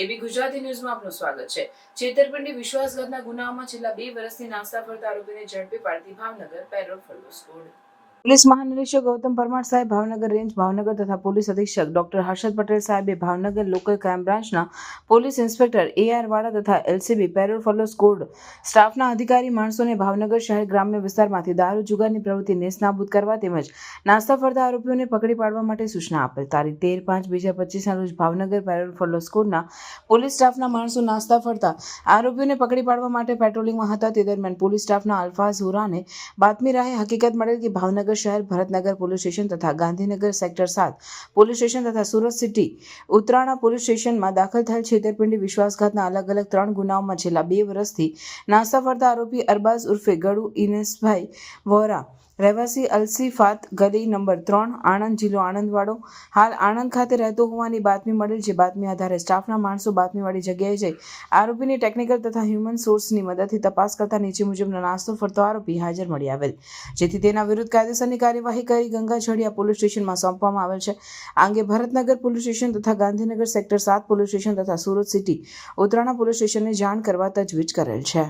એબી ગુજરાતી ન્યૂઝમાં આપનું સ્વાગત છે। છેતરપિંડી વિશ્વાસઘાતના ગુનાઓમાં છેલ્લા 2 વર્ષથી નાસ્તા ફરતા આરોપીને ઝડપી પાડતી Bhavnagar parole follow squad. Police મહાનિરીક્ષક ગૌતમ પરમાર સાહેબ ભાવનગર રેન્જ ભાવનગર તથા પોલીસ અધિક્ષક ડોક્ટર હર્ષદ પટેલ સાહેબે ભાવનગર લોકલ ક્રાઇમ બ્રાન્ચના પોલીસ ઇન્સ્પેક્ટર AR વાળા તથા LCB પેરોલ ફોલો સ્કોડ સ્ટાફના અધિકારી માણસોને ભાવનગર શહેર ગ્રામ્ય વિસ્તારમાંથી દારૂ જુગારની પ્રવૃત્તિ નેસ્તનાબૂદ કરવા તેમજ નાસ્તા ફરતા આરોપીઓને પકડી પાડવા માટે સૂચના આપેલ। તારીખ 13/5/2025ના રોજ ભાવનગર પેરોલ ફોલો સ્કોડના પોલીસ સ્ટાફના માણસો નાસ્તા ફરતા આરોપીઓને પકડી પાડવા માટે પેટ્રોલિંગમાં હતા। તે દરમિયાન પોલીસ સ્ટાફના અલ્ફાઝ હુરાને બાતમી રાહે હકીકત મળેલ કે ભાવનગર શહેર ભરતનગર પોલીસ સ્ટેશન તથા ગાંધીનગર સેક્ટર 7 પોલીસ સ્ટેશન તથા સુરત સિટી ઉત્તરાણા પોલીસ સ્ટેશનમાં દાખલ થયેલ છેતરપિંડી વિશ્વાસઘાતના અલગ અલગ 3 ગુનાઓમાં છેલ્લા 2 વર્ષથી નાસ્તા ફરતા આરોપી અરબાઝ ઉર્ફે ગડુ ઇનેસભાઈ વોરા રહેવાસી અલસીફાત ગલી નંબર 3 આણંદ જિલ્લો આણંદવાડો હાલ આણંદ ખાતે રહેતો હોવાની બાતમી મળેલ। જે બાતમી આધારે સ્ટાફના માણસો બાતમીવાળી જગ્યાએ જઈ આરોપીની ટેકનિકલ તથા હ્યુમન સોર્સની મદદથી તપાસ કરતા નીચે મુજબનો નાસ્તો ફરતો આરોપી હાજર મળી આવેલ, જેથી તેના વિરુદ્ધ કાયદેસરની કાર્યવાહી કરી ગંગાજળિયા પોલીસ સ્ટેશનમાં સોંપવામાં આવેલ છે। આ અંગે ભરતનગર પોલીસ સ્ટેશન તથા ગાંધીનગર સેક્ટર 7 પોલીસ સ્ટેશન તથા સુરત સિટી ઉત્તરાણા પોલીસ સ્ટેશનને જાણ કરવા તજવીજ કરેલ છે।